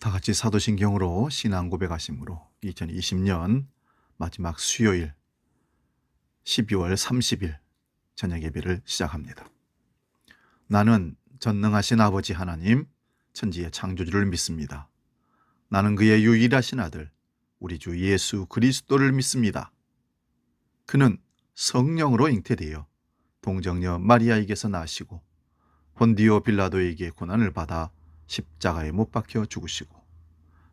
다 같이 사도신경으로 신앙 고백하심으로 2020년 마지막 수요일 12월 30일 저녁 예배를 시작합니다. 나는 전능하신 아버지 하나님, 천지의 창조주를 믿습니다. 나는 그의 유일하신 아들, 우리 주 예수 그리스도를 믿습니다. 그는 성령으로 잉태되어 동정녀 마리아에게서 나시고 본디오 빌라도에게 고난을 받아 십자가에 못 박혀 죽으시고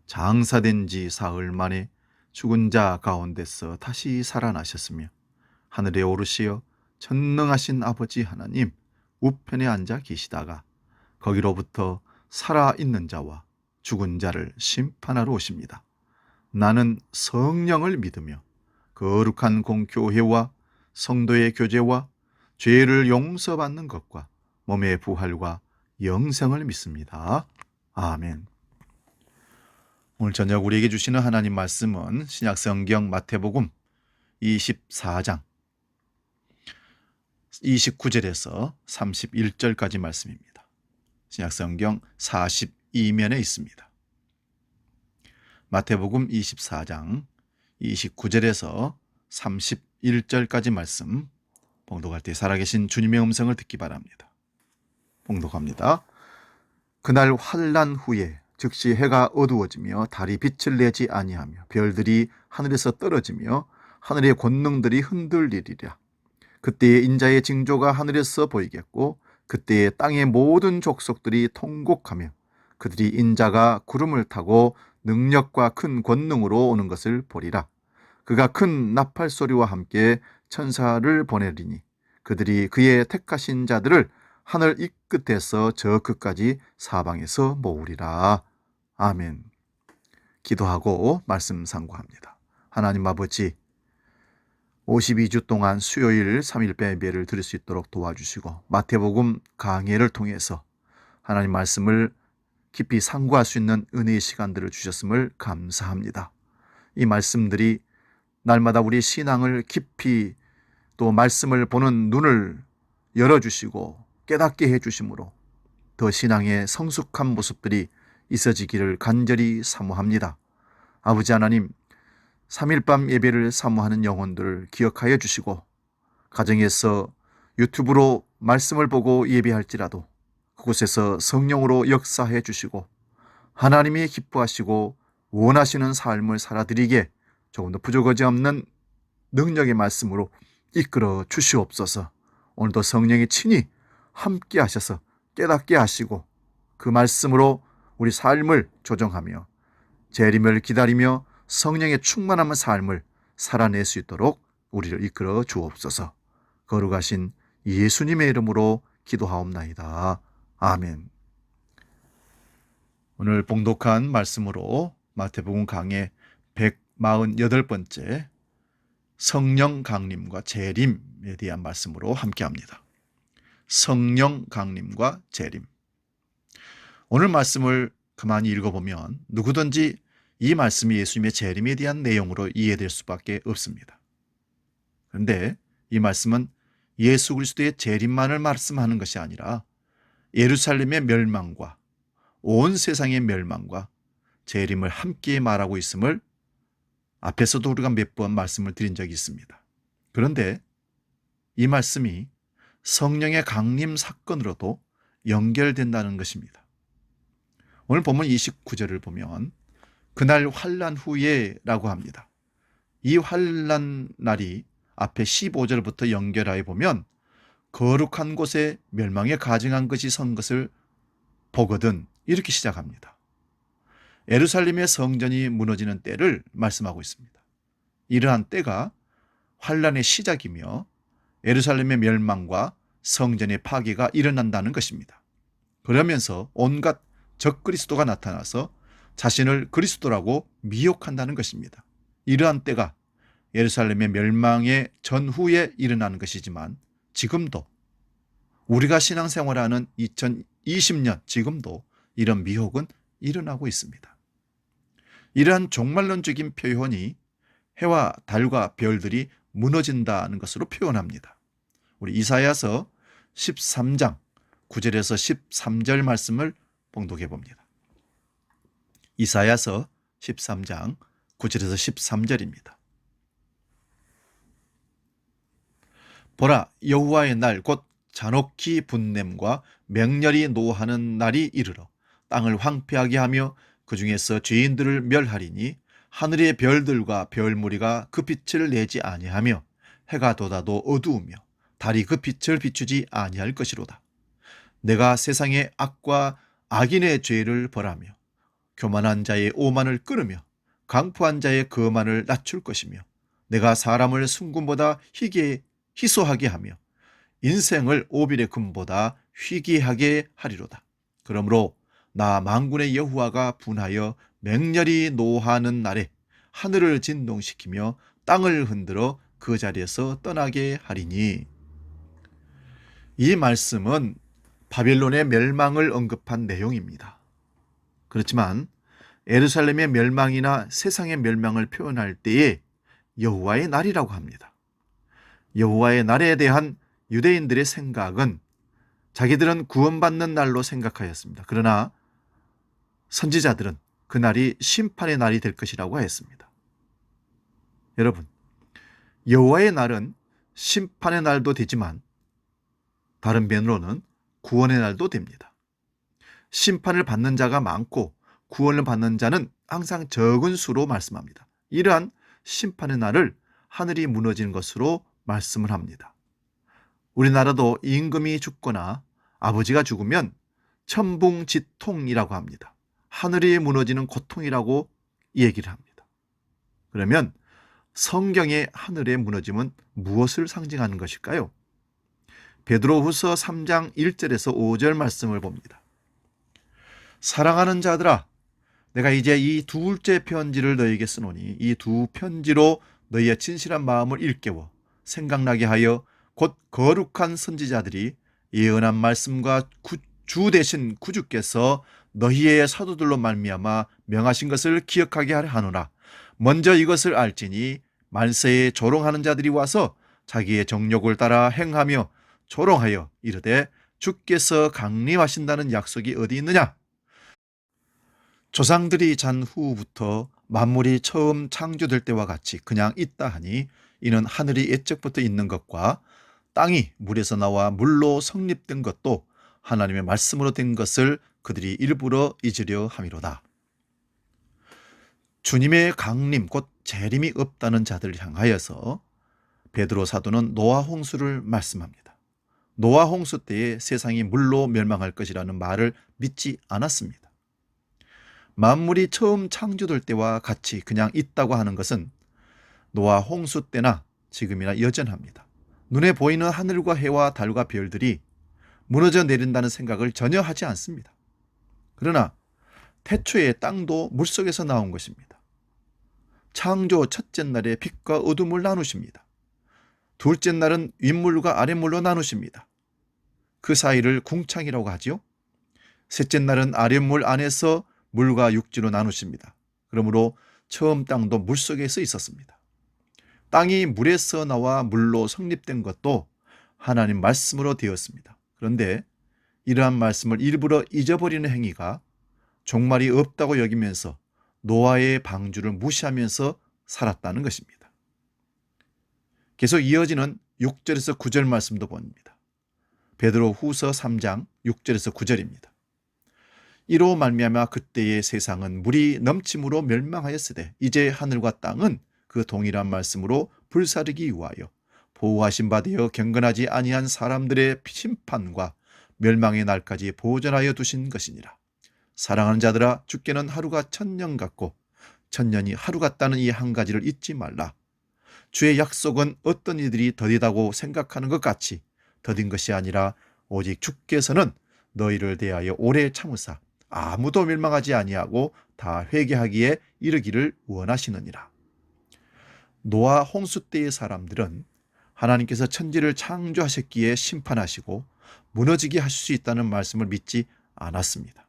장사된 지 사흘 만에 죽은 자 가운데서 다시 살아나셨으며 하늘에 오르시어 전능하신 아버지 하나님 우편에 앉아 계시다가 거기로부터 살아있는 자와 죽은 자를 심판하러 오십니다. 나는 성령을 믿으며 거룩한 공교회와 성도의 교제와 죄를 용서받는 것과 몸의 부활과 영생을 믿습니다. 아멘. 오늘 저녁 우리에게 주시는 하나님 말씀은 신약성경 마태복음 24장 29절에서 31절까지 말씀입니다. 신약성경 42면에 있습니다. 마태복음 24장 29절에서 31절까지 말씀 봉독할 때 살아계신 주님의 음성을 듣기 바랍니다. 봉독합니다. 그날 환난 후에 즉시 해가 어두워지며 달이 빛을 내지 아니하며 별들이 하늘에서 떨어지며 하늘의 권능들이 흔들리리라. 그때에 인자의 징조가 하늘에서 보이겠고 그때에 땅의 모든 족속들이 통곡하며 그들이 인자가 구름을 타고 능력과 큰 권능으로 오는 것을 보리라. 그가 큰 나팔 소리와 함께 천사를 보내리니 그들이 그의 택하신 자들을 하늘 이 끝에서 저 끝까지 사방에서 모으리라. 아멘. 기도하고 말씀 상고합니다. 하나님 아버지, 52주 동안 수요일 3일 예배를 드릴 수 있도록 도와주시고 마태복음 강해를 통해서 하나님 말씀을 깊이 상고할 수 있는 은혜의 시간들을 주셨음을 감사합니다. 이 말씀들이 날마다 우리 신앙을 깊이 또 말씀을 보는 눈을 열어주시고 깨닫게 해주심으로 더 신앙의 성숙한 모습들이 있어지기를 간절히 사모합니다. 아버지 하나님, 3일밤 예배를 사모하는 영혼들을 기억하여 주시고 가정에서 유튜브로 말씀을 보고 예배할지라도 그곳에서 성령으로 역사해 주시고 하나님이 기뻐하시고 원하시는 삶을 살아드리게 조금 더 부족하지 없는 능력의 말씀으로 이끌어 주시옵소서. 오늘도 성령이 친히 함께 하셔서 깨닫게 하시고 그 말씀으로 우리 삶을 조정하며 재림을 기다리며 성령의 충만한 삶을 살아낼 수 있도록 우리를 이끌어 주옵소서. 거룩하신 예수님의 이름으로 기도하옵나이다. 아멘. 오늘 봉독한 말씀으로 마태복음 강해 148번째 성령 강림과 재림에 대한 말씀으로 함께합니다. 성령 강림과 재림. 오늘 말씀을 가만히 읽어보면 누구든지 이 말씀이 예수님의 재림에 대한 내용으로 이해될 수밖에 없습니다. 그런데 이 말씀은 예수 그리스도의 재림만을 말씀하는 것이 아니라 예루살렘의 멸망과 온 세상의 멸망과 재림을 함께 말하고 있음을 앞에서도 우리가 몇 번 말씀을 드린 적이 있습니다. 그런데 이 말씀이 성령의 강림 사건으로도 연결된다는 것입니다. 오늘 본문 29절을 보면 그날 환난 후에 라고 합니다. 이 환난 날이 앞에 15절부터 연결하여 보면 거룩한 곳에 멸망에 가증한 것이 선 것을 보거든 이렇게 시작합니다. 예루살렘의 성전이 무너지는 때를 말씀하고 있습니다. 이러한 때가 환난의 시작이며 예루살렘의 멸망과 성전의 파괴가 일어난다는 것입니다. 그러면서 온갖 적그리스도가 나타나서 자신을 그리스도라고 미혹한다는 것입니다. 이러한 때가 예루살렘의 멸망의 전후에 일어나는 것이지만 지금도 우리가 신앙생활하는 2020년 지금도 이런 미혹은 일어나고 있습니다. 이러한 종말론적인 표현이 해와 달과 별들이 무너진다는 것으로 표현합니다. 우리 이사야서 13장 9절에서 13절 말씀을 봉독해 봅니다. 이사야서 13장 9절에서 13절입니다. 보라, 여호와의 날 곧 잔혹히 분냄과 맹렬히 노하는 날이 이르러 땅을 황폐하게 하며 그 중에서 죄인들을 멸하리니 하늘의 별들과 별무리가 그 빛을 내지 아니하며 해가 돋아도 어두우며 달이 그 빛을 비추지 아니할 것이로다. 내가 세상의 악과 악인의 죄를 벌하며 교만한 자의 오만을 끊으며 강포한 자의 거만을 낮출 것이며 내가 사람을 순금보다 희소하게 하며 인생을 오빌의 금보다 희귀하게 하리로다. 그러므로 나 만군의 여호와가 분하여 맹렬히 노하는 날에 하늘을 진동시키며 땅을 흔들어 그 자리에서 떠나게 하리니. 이 말씀은 바빌론의 멸망을 언급한 내용입니다. 그렇지만 예루살렘의 멸망이나 세상의 멸망을 표현할 때에 여호와의 날이라고 합니다. 여호와의 날에 대한 유대인들의 생각은 자기들은 구원받는 날로 생각하였습니다. 그러나 선지자들은 그 날이 심판의 날이 될 것이라고 했습니다. 여러분, 여호와의 날은 심판의 날도 되지만 다른 면으로는 구원의 날도 됩니다. 심판을 받는 자가 많고 구원을 받는 자는 항상 적은 수로 말씀합니다. 이러한 심판의 날을 하늘이 무너지는 것으로 말씀을 합니다. 우리나라도 임금이 죽거나 아버지가 죽으면 천붕지통이라고 합니다. 하늘이 무너지는 고통이라고 얘기를 합니다. 그러면 성경의 하늘의 무너짐은 무엇을 상징하는 것일까요? 베드로후서 3장 1절에서 5절 말씀을 봅니다. 사랑하는 자들아, 내가 이제 이 둘째 편지를 너희에게 쓰노니 이 두 편지로 너희의 진실한 마음을 일깨워 생각나게 하여 곧 거룩한 선지자들이 예언한 말씀과 주 되신 구주께서 너희의 사도들로 말미암아 명하신 것을 기억하게 하려 하노라. 먼저 이것을 알지니 말세에 조롱하는 자들이 와서 자기의 정욕을 따라 행하며 조롱하여 이르되 주께서 강림하신다는 약속이 어디 있느냐? 조상들이 잔 후부터 만물이 처음 창조될 때와 같이 그냥 있다 하니 이는 하늘이 옛적부터 있는 것과 땅이 물에서 나와 물로 성립된 것도 하나님의 말씀으로 된 것을 그들이 일부러 잊으려 함이로다. 주님의 강림 곧 재림이 없다는 자들을 향하여서 베드로 사도는 노아 홍수를 말씀합니다. 노아 홍수 때에 세상이 물로 멸망할 것이라는 말을 믿지 않았습니다. 만물이 처음 창조될 때와 같이 그냥 있다고 하는 것은 노아 홍수 때나 지금이나 여전합니다. 눈에 보이는 하늘과 해와 달과 별들이 무너져 내린다는 생각을 전혀 하지 않습니다. 그러나 태초에 땅도 물속에서 나온 것입니다. 창조 첫째 날에 빛과 어둠을 나누십니다. 둘째 날은 윗물과 아랫물로 나누십니다. 그 사이를 궁창이라고 하지요. 셋째 날은 아랫물 안에서 물과 육지로 나누십니다. 그러므로 처음 땅도 물속에서 있었습니다. 땅이 물에서 나와 물로 성립된 것도 하나님 말씀으로 되었습니다. 그런데 이러한 말씀을 일부러 잊어버리는 행위가 종말이 없다고 여기면서 노아의 방주를 무시하면서 살았다는 것입니다. 계속 이어지는 6절에서 9절 말씀도 봅니다. 베드로 후서 3장 6절에서 9절입니다. 이로 말미암아 그때의 세상은 물이 넘침으로 멸망하였으되 이제 하늘과 땅은 그 동일한 말씀으로 불사르기 위하여 보호하신 바 되어 경건하지 아니한 사람들의 심판과 멸망의 날까지 보존하여 두신 것이니라. 사랑하는 자들아, 주께는 하루가 1000년 같고 1000년이 하루 같다는 이 한 가지를 잊지 말라. 주의 약속은 어떤 이들이 더디다고 생각하는 것 같이 더딘 것이 아니라 오직 주께서는 너희를 대하여 오래 참으사 아무도 멸망하지 아니하고 다 회개하기에 이르기를 원하시느니라. 노아 홍수 때의 사람들은 하나님께서 천지를 창조하셨기에 심판하시고 무너지게 하실 수 있다는 말씀을 믿지 않았습니다.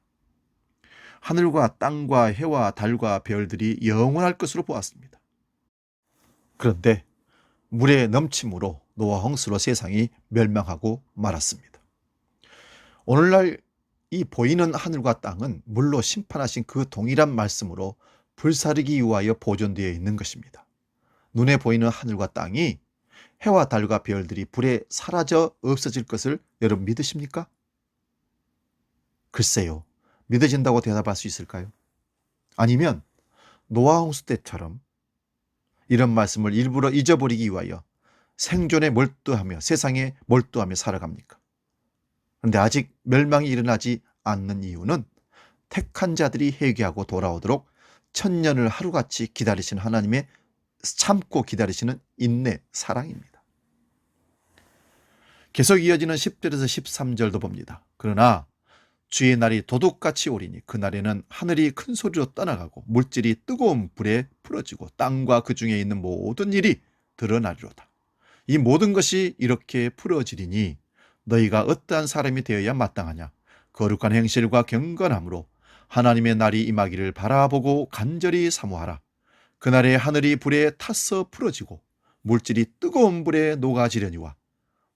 하늘과 땅과 해와 달과 별들이 영원할 것으로 보았습니다. 그런데 물의 넘침으로 노아 홍수로 세상이 멸망하고 말았습니다. 오늘날 이 보이는 하늘과 땅은 물로 심판하신 그 동일한 말씀으로 불사르기 위하여 보존되어 있는 것입니다. 눈에 보이는 하늘과 땅이 해와 달과 별들이 불에 사라져 없어질 것을 여러분 믿으십니까? 글쎄요. 믿어진다고 대답할 수 있을까요? 아니면 노아 홍수 때처럼 이런 말씀을 일부러 잊어버리기 위하여 생존에 몰두하며 세상에 몰두하며 살아갑니까? 그런데 아직 멸망이 일어나지 않는 이유는 택한 자들이 회개하고 돌아오도록 천년을 하루같이 기다리시는 하나님의 참고 기다리시는 인내, 사랑입니다. 계속 이어지는 10절에서 13절도 봅니다. 그러나 주의 날이 도둑같이 오리니 그날에는 하늘이 큰 소리로 떠나가고 물질이 뜨거운 불에 풀어지고 땅과 그 중에 있는 모든 일이 드러나리로다. 이 모든 것이 이렇게 풀어지리니 너희가 어떠한 사람이 되어야 마땅하냐? 거룩한 행실과 경건함으로 하나님의 날이 임하기를 바라보고 간절히 사모하라. 그날에 하늘이 불에 타서 풀어지고 물질이 뜨거운 불에 녹아지려니와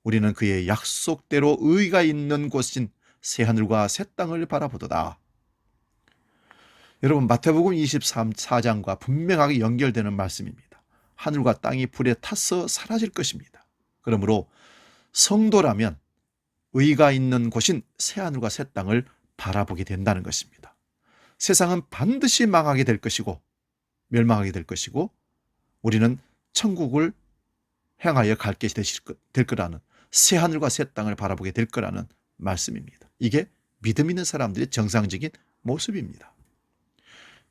우리는 그의 약속대로 의가 있는 곳인 새하늘과 새 땅을 바라보도다. 여러분, 마태복음 24장과 분명하게 연결되는 말씀입니다. 하늘과 땅이 불에 타서 사라질 것입니다. 그러므로 성도라면 의가 있는 곳인 새하늘과 새 땅을 바라보게 된다는 것입니다. 세상은 반드시 망하게 될 것이고 멸망하게 될 것이고 우리는 천국을 향하여 갈 것이 될 거라는, 새하늘과 새 땅을 바라보게 될 거라는 말씀입니다. 이게 믿음 있는 사람들의 정상적인 모습입니다.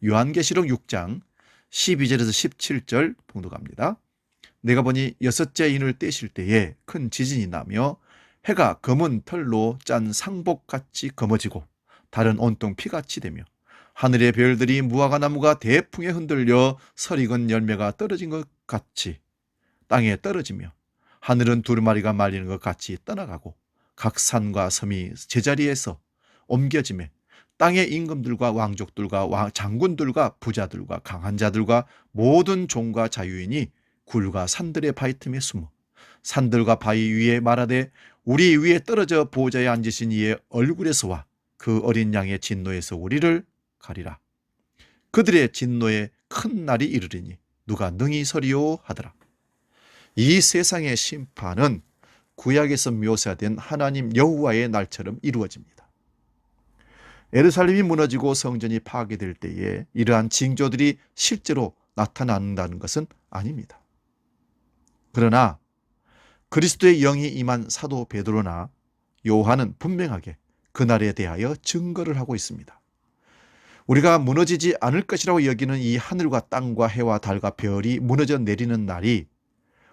요한계시록 6장 12절에서 17절 봉독합니다. 내가 보니 여섯째 인을 떼실 때에 큰 지진이 나며 해가 검은 털로 짠 상복같이 검어지고 달은 온통 피같이 되며 하늘의 별들이 무화과나무가 대풍에 흔들려 설익은 열매가 떨어진 것 같이 땅에 떨어지며 하늘은 두루마리가 말리는 것 같이 떠나가고 각 산과 섬이 제자리에서 옮겨지며 땅의 임금들과 왕족들과 장군들과 부자들과 강한 자들과 모든 종과 자유인이 굴과 산들의 바위 틈에 숨어 산들과 바위 위에 말하되 우리 위에 떨어져 보좌에 앉으신 이의 얼굴에서와 그 어린 양의 진노에서 우리를 가리라. 그들의 진노에 큰 날이 이르리니 누가 능히 서리요 하더라. 이 세상의 심판은 구약에서 묘사된 하나님 여호와의 날처럼 이루어집니다. 예루살렘이 무너지고 성전이 파괴될 때에 이러한 징조들이 실제로 나타난다는 것은 아닙니다. 그러나 그리스도의 영이 임한 사도 베드로나 요한은 분명하게 그날에 대하여 증거를 하고 있습니다. 우리가 무너지지 않을 것이라고 여기는 이 하늘과 땅과 해와 달과 별이 무너져 내리는 날이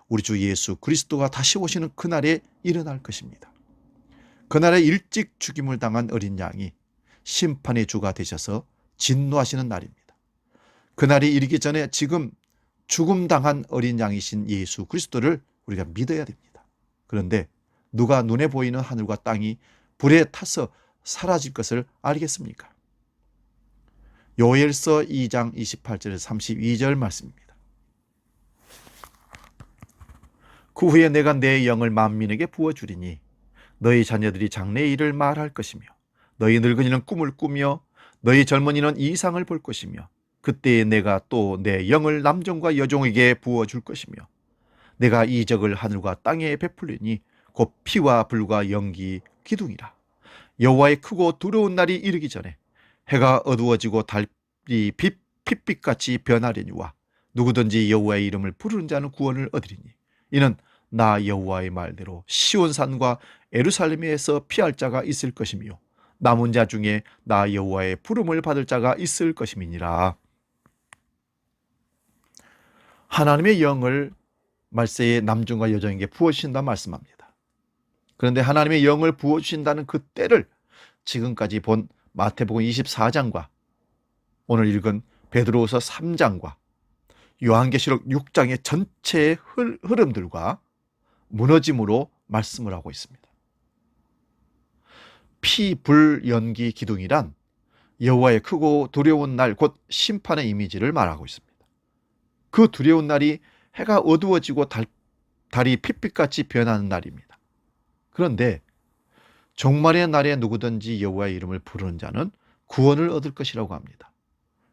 우리 주 예수 그리스도가 다시 오시는 그날에 일어날 것입니다. 그날에 일찍 죽임을 당한 어린 양이 심판의 주가 되셔서 진노하시는 날입니다. 그날이 이르기 전에 지금 죽음당한 어린 양이신 예수 그리스도를 우리가 믿어야 됩니다. 그런데 누가 눈에 보이는 하늘과 땅이 불에 타서 사라질 것을 알겠습니까? 요엘서 2장 28절에서 32절 말씀입니다. 그 후에 내가 내 영을 만민에게 부어주리니 너희 자녀들이 장래의 일을 말할 것이며 너희 늙은이는 꿈을 꾸며 너희 젊은이는 이상을 볼 것이며 그때에 내가 또 내 영을 남종과 여종에게 부어줄 것이며 내가 이적을 하늘과 땅에 베풀리니 곧 피와 불과 연기 기둥이라. 여호와의 크고 두려운 날이 이르기 전에 해가 어두워지고 달이 핏빛같이 변하려니와 누구든지 여호와의 이름을 부르는 자는 구원을 얻으리니 이는 나 여호와의 말대로 시온산과 예루살렘에서 피할 자가 있을 것이며 남은 자 중에 나 여호와의 부름을 받을 자가 있을 것임이니라. 하나님의 영을 말세에 남종과 여종에게 부어주신다 말씀합니다. 그런데 하나님의 영을 부어주신다는 그 때를 지금까지 본 마태복음 24장과 오늘 읽은 베드로후서 3장과 요한계시록 6장의 전체의 흐름들과 무너짐으로 말씀을 하고 있습니다. 피, 불, 연기, 기둥이란 여호와의 크고 두려운 날, 곧 심판의 이미지를 말하고 있습니다. 그 두려운 날이 해가 어두워지고 달이 핏빛같이 변하는 날입니다. 그런데 종말의 날에 누구든지 여호와의 이름을 부르는 자는 구원을 얻을 것이라고 합니다.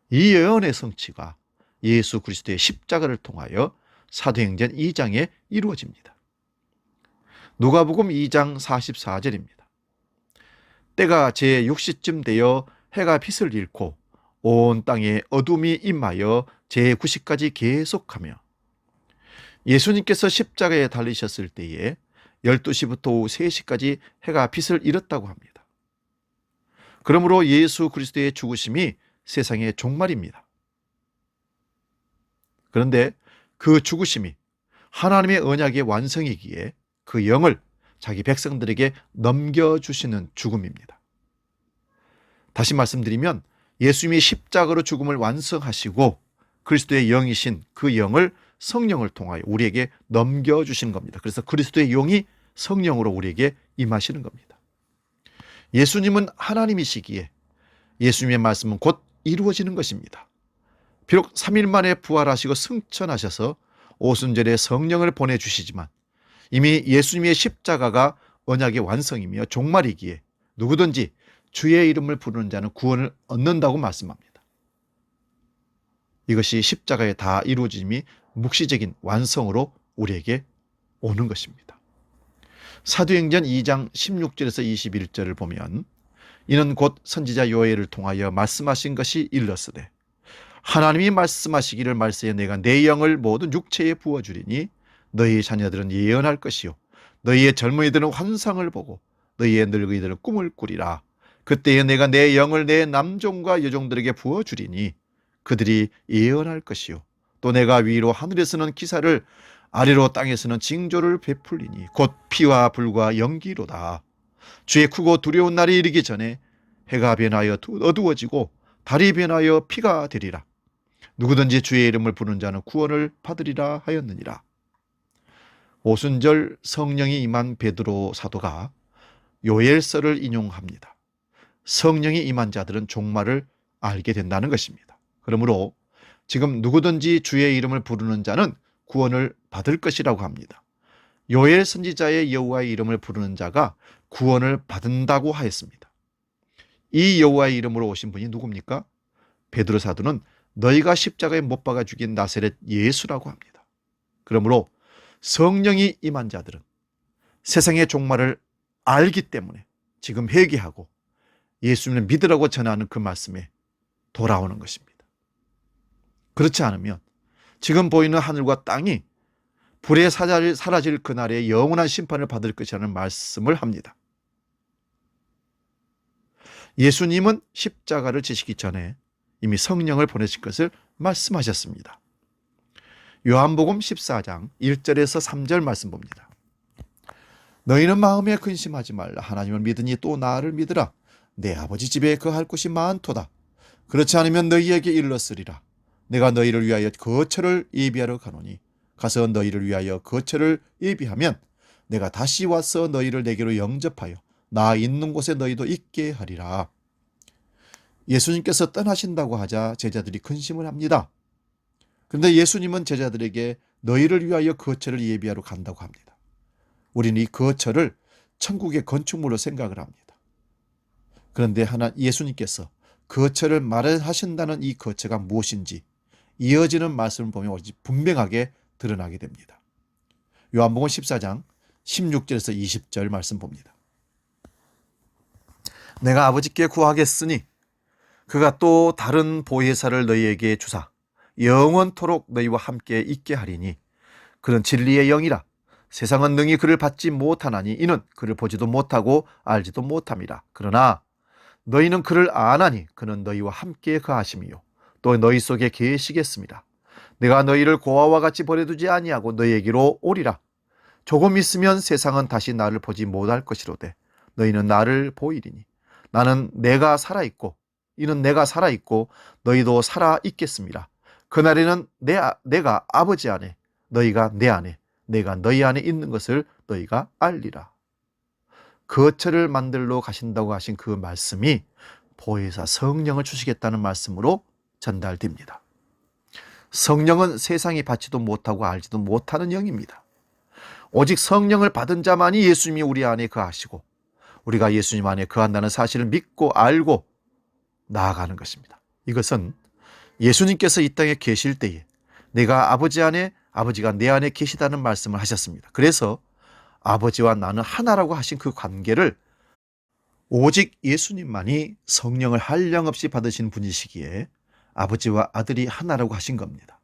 이 예언의 성취가 예수 그리스도의 십자가를 통하여 사도행전 2장에 이루어집니다. 누가복음 2장 44절입니다. 때가 제6시쯤 되어 해가 빛을 잃고 온 땅에 어둠이 임하여 제9시까지 계속하며, 예수님께서 십자가에 달리셨을 때에 12시부터 오후 3시까지 해가 빛을 잃었다고 합니다. 그러므로 예수 그리스도의 죽으심이 세상의 종말입니다. 그런데 그 죽으심이 하나님의 언약의 완성이기에 그 영을 자기 백성들에게 넘겨주시는 죽음입니다. 다시 말씀드리면 예수님이 십자가로 죽음을 완성하시고 그리스도의 영이신 그 영을 성령을 통하여 우리에게 넘겨주시는 겁니다. 그래서 그리스도의 영이 성령으로 우리에게 임하시는 겁니다. 예수님은 하나님이시기에 예수님의 말씀은 곧 이루어지는 것입니다. 비록 3일 만에 부활하시고 승천하셔서 오순절에 성령을 보내주시지만 이미 예수님의 십자가가 언약의 완성이며 종말이기에 누구든지 주의 이름을 부르는 자는 구원을 얻는다고 말씀합니다. 이것이 십자가에 다 이루어짐이 묵시적인 완성으로 우리에게 오는 것입니다. 사도행전 2장 16절에서 21절을 보면, 이는 곧 선지자 요엘을 통하여 말씀하신 것이 일렀으되 하나님이 말씀하시기를 말세에 내가 내 영을 모든 육체에 부어주리니 너희 자녀들은 예언할 것이요 너희의 젊은이들은 환상을 보고 너희의 늙은이들은 꿈을 꾸리라. 그때에 내가 내 영을 내 남종과 여종들에게 부어주리니 그들이 예언할 것이요 또 내가 위로 하늘에서는 기사를 아래로 땅에서는 징조를 베풀리니 곧 피와 불과 연기로다. 주의 크고 두려운 날이 이르기 전에 해가 변하여 어두워지고 달이 변하여 피가 되리라. 누구든지 주의 이름을 부르는 자는 구원을 받으리라 하였느니라. 오순절 성령이 임한 베드로 사도가 요엘서를 인용합니다. 성령이 임한 자들은 종말을 알게 된다는 것입니다. 그러므로 지금 누구든지 주의 이름을 부르는 자는 구원을 받을 것이라고 합니다. 요엘 선지자의 여호와의 이름을 부르는 자가 구원을 받는다고 하였습니다. 이 여호와의 이름으로 오신 분이 누굽니까? 베드로 사도는 너희가 십자가에 못 박아 죽인 나사렛 예수라고 합니다. 그러므로 성령이 임한 자들은 세상의 종말을 알기 때문에 지금 회개하고 예수님을 믿으라고 전하는 그 말씀에 돌아오는 것입니다. 그렇지 않으면 지금 보이는 하늘과 땅이 불에 사라질 그날에 영원한 심판을 받을 것이라는 말씀을 합니다. 예수님은 십자가를 지시기 전에 이미 성령을 보내실 것을 말씀하셨습니다. 요한복음 14장 1절에서 3절 말씀 봅니다. 너희는 마음에 근심하지 말라. 하나님을 믿으니 또 나를 믿으라. 내 아버지 집에 거할 곳이 많도다. 그렇지 않으면 너희에게 일렀으리라. 내가 너희를 위하여 거처를 예비하러 가노니 가서 너희를 위하여 거처를 예비하면 내가 다시 와서 너희를 내게로 영접하여 나 있는 곳에 너희도 있게 하리라. 예수님께서 떠나신다고 하자 제자들이 근심을 합니다. 그런데 예수님은 제자들에게 너희를 위하여 거처를 예비하러 간다고 합니다. 우리는 이 거처를 천국의 건축물로 생각을 합니다. 그런데 예수님께서 거처를 마련하신다는 이 거처가 무엇인지 이어지는 말씀을 보면 분명하게 드러나게 됩니다. 요한복음 14장 16절에서 20절 말씀 봅니다. 내가 아버지께 구하겠으니 그가 또 다른 보혜사를 너희에게 주사 영원토록 너희와 함께 있게 하리니 그는 진리의 영이라. 세상은 능히 그를 받지 못하나니 이는 그를 보지도 못하고 알지도 못함이라. 그러나 너희는 그를 아나니 그는 너희와 함께 거하심이요 또 너희 속에 계시겠습니다. 내가 너희를 고아와 같이 버려두지 아니하고 너희에게로 오리라. 조금 있으면 세상은 다시 나를 보지 못할 것이로되 너희는 나를 보이리니 나는 내가 살아있고 이는 내가 살아있고 너희도 살아있겠습니다. 그날에는 내가 아버지 안에 너희가 내 안에 내가 너희 안에 있는 것을 너희가 알리라. 거처를 만들러 가신다고 하신 그 말씀이 보혜사 성령을 주시겠다는 말씀으로 전달됩니다. 성령은 세상이 받지도 못하고 알지도 못하는 영입니다. 오직 성령을 받은 자만이 예수님이 우리 안에 거하시고 우리가 예수님 안에 거한다는 사실을 믿고 알고 나아가는 것입니다. 이것은 예수님께서 이 땅에 계실 때에 내가 아버지 안에, 아버지가 내 안에 계시다는 말씀을 하셨습니다. 그래서 아버지와 나는 하나라고 하신 그 관계를 오직 예수님만이 성령을 한량없이 받으신 분이시기에 아버지와 아들이 하나라고 하신 겁니다.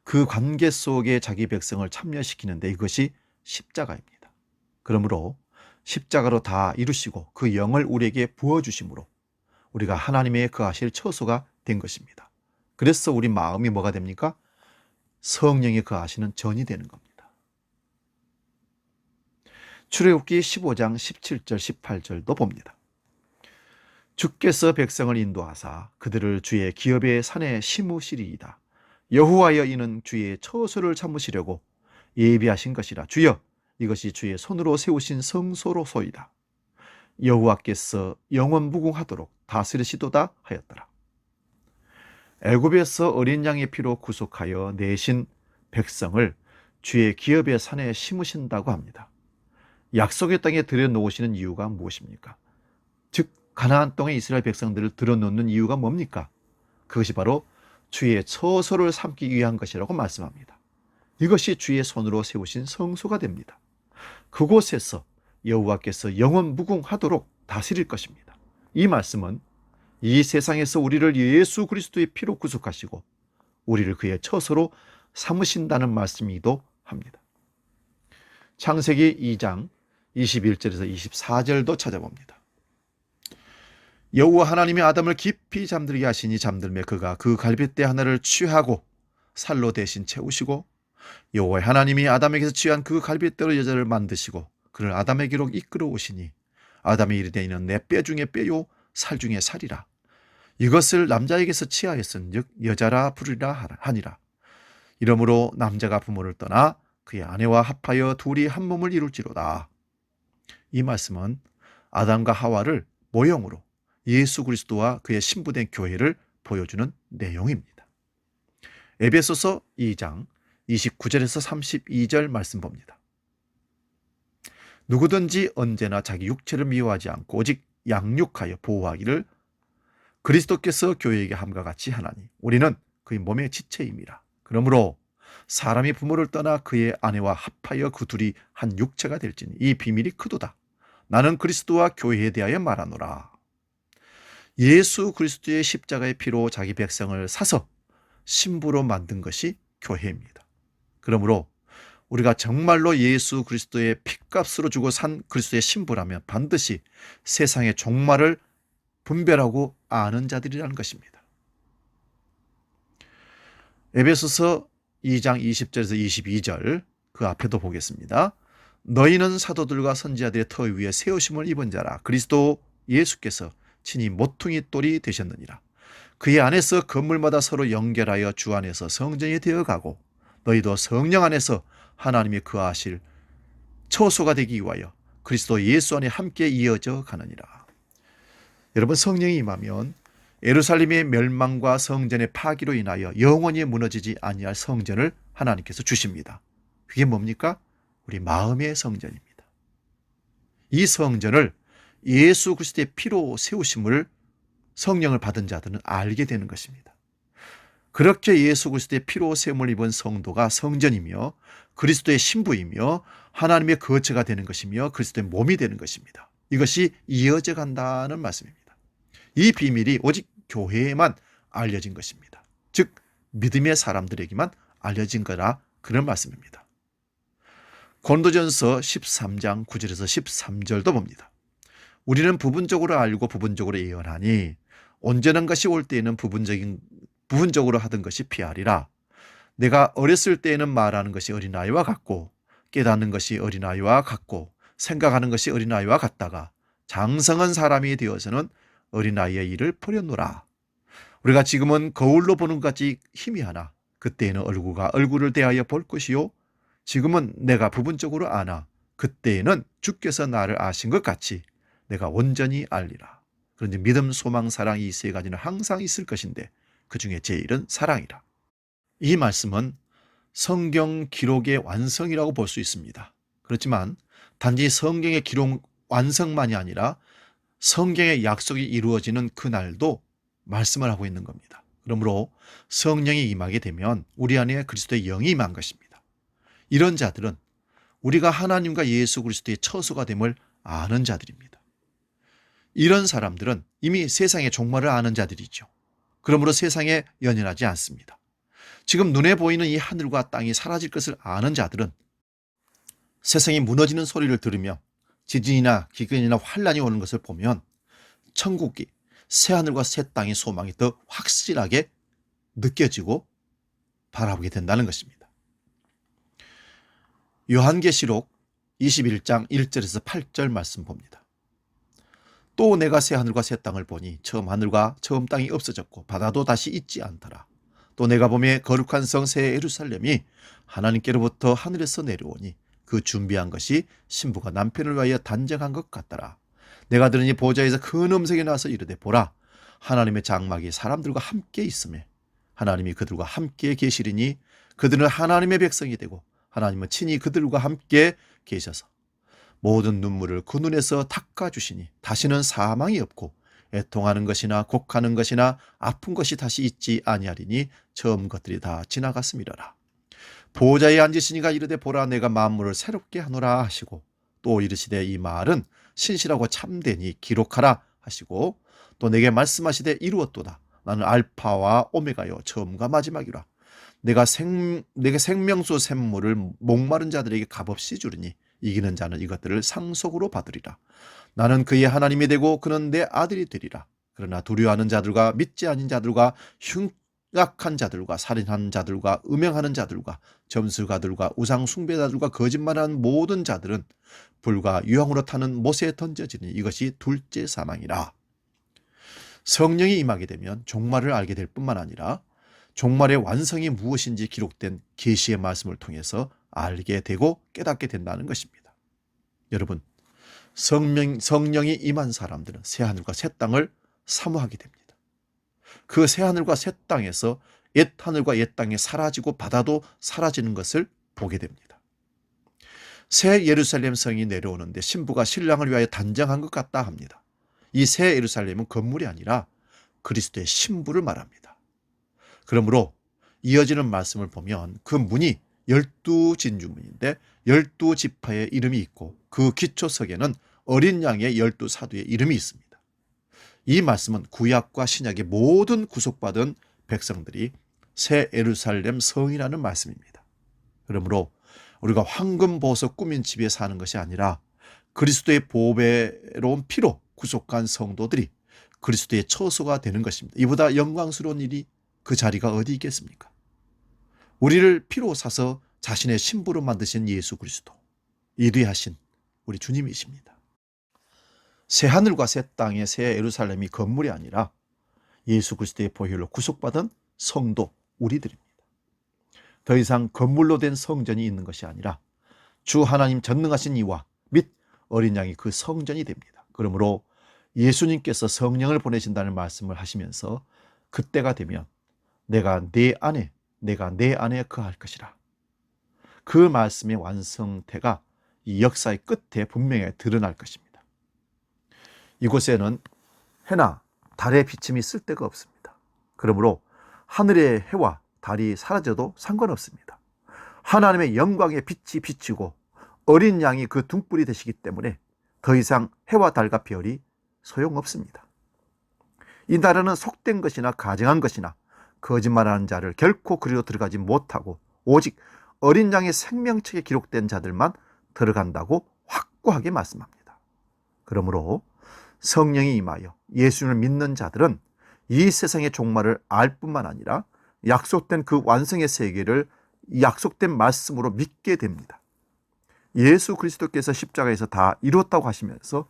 그 관계 속에 자기 백성을 참여시키는데 이것이 십자가입니다. 그러므로 십자가로 다 이루시고 그 영을 우리에게 부어주심으로 우리가 하나님의 거하실 처소가 된 것입니다. 그래서 우리 마음이 뭐가 됩니까? 성령이 거하시는 전이 되는 겁니다. 출애굽기 15장 17절 18절도 봅니다. 주께서 백성을 인도하사 그들을 주의 기업의 산에 심으시리이다. 여호와여 이는 주의 처소를 참으시려고 예비하신 것이라. 주여 이것이 주의 손으로 세우신 성소로소이다. 여호와께서 영원 무궁하도록 다스리시도다 하였더라. 애굽에서 어린 양의 피로 구속하여 내신 백성을 주의 기업의 산에 심으신다고 합니다. 약속의 땅에 들여놓으시는 이유가 무엇입니까? 즉 가나안 땅에 이스라엘 백성들을 들여놓는 이유가 뭡니까? 그것이 바로 주의 처소를 삼기 위한 것이라고 말씀합니다. 이것이 주의 손으로 세우신 성소가 됩니다. 그곳에서 여호와께서 영원 무궁하도록 다스릴 것입니다. 이 말씀은 이 세상에서 우리를 예수 그리스도의 피로 구속하시고 우리를 그의 처소로 삼으신다는 말씀이기도 합니다. 창세기 2장 21절에서 24절도 찾아봅니다. 여호와 하나님이 아담을 깊이 잠들게 하시니 잠들매 그가 그 갈빗대 하나를 취하고 살로 대신 채우시고 여호와 하나님이 아담에게서 취한 그 갈빗대로 여자를 만드시고 그를 아담에게로 이끌어 오시니 아담이 이르되 이는 내 뼈 중에 뼈요 살 중에 살이라. 이것을 남자에게서 취하였은즉 여자라 부르리라 하니라. 이러므로 남자가 부모를 떠나 그의 아내와 합하여 둘이 한 몸을 이룰지로다. 이 말씀은 아담과 하와를 모형으로 예수 그리스도와 그의 신부된 교회를 보여주는 내용입니다. 에베소서 2장 29절에서 32절 말씀 봅니다. 누구든지 언제나 자기 육체를 미워하지 않고 오직 양육하여 보호하기를 그리스도께서 교회에게 함과 같이 하나니 우리는 그의 몸의 지체임이라. 그러므로 사람이 부모를 떠나 그의 아내와 합하여 그 둘이 한 육체가 될지니 이 비밀이 크도다. 나는 그리스도와 교회에 대하여 말하노라. 예수 그리스도의 십자가의 피로 자기 백성을 사서 신부로 만든 것이 교회입니다. 그러므로 우리가 정말로 예수 그리스도의 핏값으로 주고 산 그리스도의 신부라면 반드시 세상의 종말을 분별하고 아는 자들이라는 것입니다. 에베소서 2장 20절에서 22절 그 앞에도 보겠습니다. 너희는 사도들과 선지자들의 터 위에 세우심을 입은 자라. 그리스도 예수께서 친히 모퉁이 돌이 되셨느니라. 그의 안에서 건물마다 서로 연결하여 주 안에서 성전이 되어가고 너희도 성령 안에서 하나님이 거하실 처소가 되기 위하여 그리스도 예수 안에 함께 이어져 가느니라. 여러분, 성령이 임하면 예루살렘의 멸망과 성전의 파기로 인하여 영원히 무너지지 아니할 성전을 하나님께서 주십니다. 그게 뭡니까? 우리 마음의 성전입니다. 이 성전을 예수 그리스도의 피로 세우심을 성령을 받은 자들은 알게 되는 것입니다. 그렇게 예수 그리스도의 피로 세움을 입은 성도가 성전이며 그리스도의 신부이며 하나님의 거처가 되는 것이며 그리스도의 몸이 되는 것입니다. 이것이 이어져 간다는 말씀입니다. 이 비밀이 오직 교회에만 알려진 것입니다. 즉 믿음의 사람들에게만 알려진 거라 그런 말씀입니다. 고린도전서 13장 9절에서 13절도 봅니다. 우리는 부분적으로 알고 부분적으로 예언하니 온전한 것이 올 때에는 부분적으로 하던 것이 피하리라. 내가 어렸을 때에는 말하는 것이 어린아이와 같고 깨닫는 것이 어린아이와 같고 생각하는 것이 어린아이와 같다가 장성한 사람이 되어서는 어린아이의 일을 버렸노라. 우리가 지금은 거울로 보는 것 같이 희미하나 그때에는 얼굴과 얼굴을 대하여 볼 것이요 지금은 내가 부분적으로 아나 그때에는 주께서 나를 아신 것 같이 내가 온전히 알리라. 그런데 믿음, 소망, 사랑 이 세 가지는 항상 있을 것인데 그 중에 제일은 사랑이라. 이 말씀은 성경 기록의 완성이라고 볼 수 있습니다. 그렇지만 단지 성경의 기록 완성만이 아니라 성경의 약속이 이루어지는 그날도 말씀을 하고 있는 겁니다. 그러므로 성령이 임하게 되면 우리 안에 그리스도의 영이 임한 것입니다. 이런 자들은 우리가 하나님과 예수 그리스도의 처소가 됨을 아는 자들입니다. 이런 사람들은 이미 세상의 종말을 아는 자들이죠. 그러므로 세상에 연연하지 않습니다. 지금 눈에 보이는 이 하늘과 땅이 사라질 것을 아는 자들은 세상이 무너지는 소리를 들으며 지진이나 기근이나 환란이 오는 것을 보면 천국이, 새 하늘과 새 땅의 소망이 더 확실하게 느껴지고 바라보게 된다는 것입니다. 요한계시록 21장 1절에서 8절 말씀 봅니다. 또 내가 새 하늘과 새 땅을 보니 처음 하늘과 처음 땅이 없어졌고 바다도 다시 있지 않더라. 또 내가 보매 거룩한 성 새 예루살렘이 하나님께로부터 하늘에서 내려오니 그 준비한 것이 신부가 남편을 위하여 단정한 것 같더라. 내가 들으니 보좌에서 큰 음성이 나서 이르되 보라, 하나님의 장막이 사람들과 함께 있으며 하나님이 그들과 함께 계시리니 그들은 하나님의 백성이 되고 하나님은 친히 그들과 함께 계셔서 모든 눈물을 그 눈에서 닦아주시니 다시는 사망이 없고 애통하는 것이나 곡하는 것이나 아픈 것이 다시 있지 아니하리니 처음 것들이 다 지나갔음이라라. 보좌에 앉으시니가 이르되 보라, 내가 만물을 새롭게 하노라 하시고 또 이르시되 이 말은 신실하고 참되니 기록하라 하시고 또 내게 말씀하시되 이루었도다. 나는 알파와 오메가요 처음과 마지막이라. 내게 생명수 샘물을 목마른 자들에게 값없이 주리니 이기는 자는 이것들을 상속으로 받으리라. 나는 그의 하나님이 되고 그는 내 아들이 되리라. 그러나 두려워하는 자들과 믿지 않은 자들과 흉악한 자들과 살인하는 자들과 음행하는 자들과 점술가들과 우상 숭배자들과 거짓말하는 모든 자들은 불과 유황으로 타는 못에 던져지니 이것이 둘째 사망이라. 성령이 임하게 되면 종말을 알게 될 뿐만 아니라 종말의 완성이 무엇인지 기록된 계시의 말씀을 통해서 알게 되고 깨닫게 된다는 것입니다. 여러분, 성령이 임한 사람들은 새하늘과 새 땅을 사모하게 됩니다. 그 새하늘과 새 땅에서 옛 하늘과 옛 땅이 사라지고 바다도 사라지는 것을 보게 됩니다. 새 예루살렘 성이 내려오는데 신부가 신랑을 위하여 단정한 것 같다 합니다. 이 새 예루살렘은 건물이 아니라 그리스도의 신부를 말합니다. 그러므로 이어지는 말씀을 보면 그 문이 12진주문인데 12지파의 이름이 있고 그 기초석에는 어린 양의 12사도의 이름이 있습니다. 이 말씀은 구약과 신약의 모든 구속받은 백성들이 새 예루살렘 성이라는 말씀입니다. 그러므로 우리가 황금 보석 꾸민 집에 사는 것이 아니라 그리스도의 보배로운 피로 구속한 성도들이 그리스도의 처소가 되는 것입니다. 이보다 영광스러운 일이 그 자리가 어디 있겠습니까? 우리를 피로 사서 자신의 신부로 만드신 예수 그리스도, 이리하신 우리 주님이십니다. 새 하늘과 새 땅의 새 예루살렘이 건물이 아니라 예수 그리스도의 보혈로 구속받은 성도 우리들입니다. 더 이상 건물로 된 성전이 있는 것이 아니라 주 하나님 전능하신 이와 및 어린 양이 그 성전이 됩니다. 그러므로 예수님께서 성령을 보내신다는 말씀을 하시면서 그때가 되면 내가 내 안에 거할 것이라. 그 말씀의 완성태가 이 역사의 끝에 분명히 드러날 것입니다. 이곳에는 해나 달의 비침이 쓸데가 없습니다. 그러므로 하늘의 해와 달이 사라져도 상관없습니다. 하나님의 영광의 빛이 비치고 어린 양이 그 등불이 되시기 때문에 더 이상 해와 달과 별이 소용없습니다. 이 나라는 속된 것이나 가증한 것이나 거짓말하는 자를 결코 그리로 들어가지 못하고 오직 어린 양의 생명책에 기록된 자들만 들어간다고 확고하게 말씀합니다. 그러므로 성령이 임하여 예수를 믿는 자들은 이 세상의 종말을 알 뿐만 아니라 약속된 그 완성의 세계를 약속된 말씀으로 믿게 됩니다. 예수 그리스도께서 십자가에서 다 이루었다고 하시면서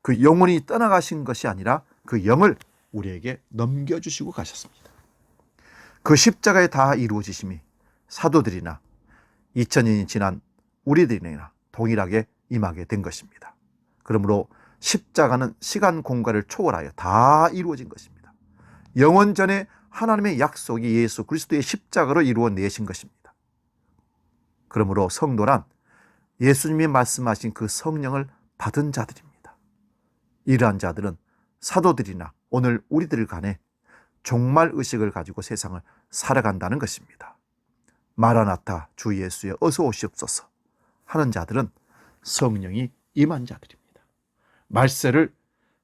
그 영혼이 떠나가신 것이 아니라 그 영을 우리에게 넘겨주시고 가셨습니다. 그 십자가에 다 이루어지심이 사도들이나 2000년이 지난 우리들이나 동일하게 임하게 된 것입니다. 그러므로 십자가는 시간 공간을 초월하여 다 이루어진 것입니다. 영원 전에 하나님의 약속이 예수 그리스도의 십자가로 이루어내신 것입니다. 그러므로 성도란 예수님이 말씀하신 그 성령을 받은 자들입니다. 이러한 자들은 사도들이나 오늘 우리들 간에 종말 의식을 가지고 세상을 살아간다는 것입니다. 마라나타 주 예수여 어서 오시옵소서 하는 자들은 성령이 임한 자들입니다. 말세를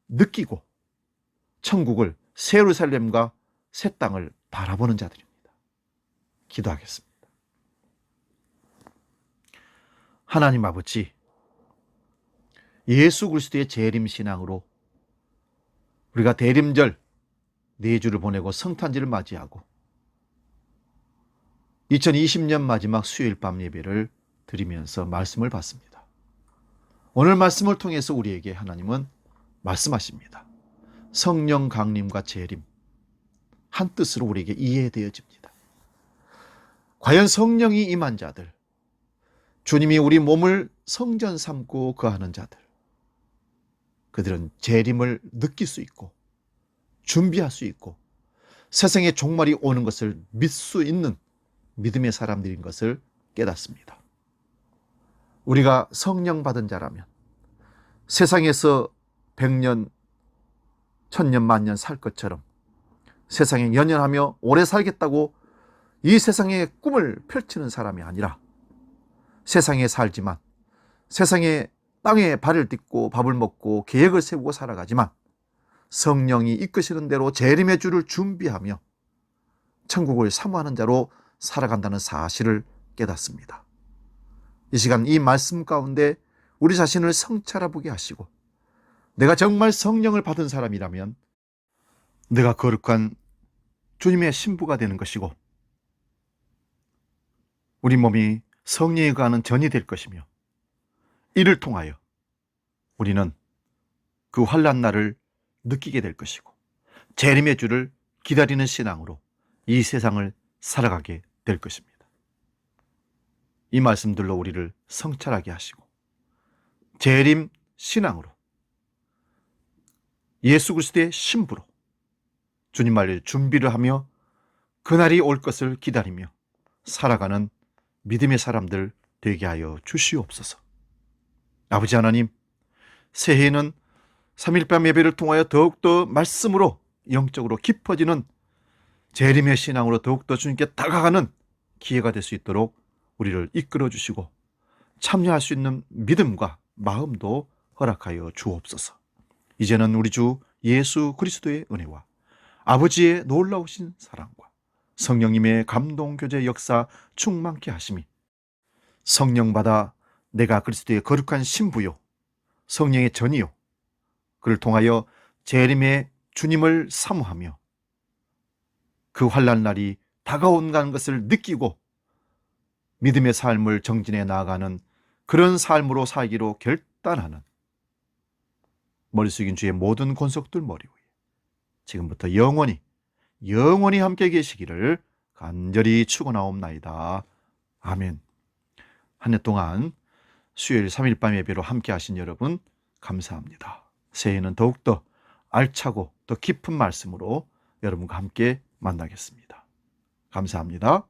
느끼고 천국을 새 예루살렘과 새 땅을 바라보는 자들입니다. 기도하겠습니다. 하나님 아버지, 예수 그리스도의 재림 신앙으로 우리가 대림절 4주를 보내고 성탄절을 맞이하고 2020년 마지막 수요일 밤 예배를 드리면서 말씀을 받습니다. 오늘 말씀을 통해서 우리에게 하나님은 말씀하십니다. 성령 강림과 재림 한 뜻으로 우리에게 이해되어집니다. 과연 성령이 임한 자들, 주님이 우리 몸을 성전 삼고 거하는 자들, 그들은 재림을 느낄 수 있고 준비할 수 있고 세상의 종말이 오는 것을 믿을 수 있는 믿음의 사람들인 것을 깨닫습니다. 우리가 성령 받은 자라면 세상에서 100년, 1000년, 만년 살 것처럼 세상에 연연하며 오래 살겠다고 이 세상의 꿈을 펼치는 사람이 아니라 세상에 살지만 세상의 땅에 발을 딛고 밥을 먹고 계획을 세우고 살아가지만 성령이 이끄시는 대로 재림의 주를 준비하며 천국을 사모하는 자로 살아간다는 사실을 깨닫습니다. 이 시간 이 말씀 가운데 우리 자신을 성찰해보게 하시고 내가 정말 성령을 받은 사람이라면 내가 거룩한 주님의 신부가 되는 것이고 우리 몸이 성령에 거하는 전이 될 것이며 이를 통하여 우리는 그 환난 날을 느끼게 될 것이고 재림의 주를 기다리는 신앙으로 이 세상을 살아가게 될 것입니다. 이 말씀들로 우리를 성찰하게 하시고 재림 신앙으로 예수 그리스도의 신부로 주님 말일 준비를 하며 그날이 올 것을 기다리며 살아가는 믿음의 사람들 되게 하여 주시옵소서. 아버지 하나님, 새해에는 3일밤 예배를 통하여 더욱더 말씀으로 영적으로 깊어지는 재림의 신앙으로 더욱더 주님께 다가가는 기회가 될 수 있도록 우리를 이끌어 주시고 참여할 수 있는 믿음과 마음도 허락하여 주옵소서. 이제는 우리 주 예수 그리스도의 은혜와 아버지의 놀라우신 사랑과 성령님의 감동교제 역사 충만케 하심이 성령 받아 내가 그리스도의 거룩한 신부요 성령의 전이요 그를 통하여 재림의 주님을 사모하며 그 환난 날이 다가온다는 것을 느끼고 믿음의 삶을 정진해 나아가는 그런 삶으로 살기로 결단하는 머리 숙인 주의 모든 권속들 머리 위에 지금부터 영원히 함께 계시기를 간절히 축원하옵나이다. 아멘. 한 해 동안 수요일 3일밤 예배로 함께 하신 여러분 감사합니다. 새해에는 더욱더 알차고 더 깊은 말씀으로 여러분과 함께 만나겠습니다. 감사합니다.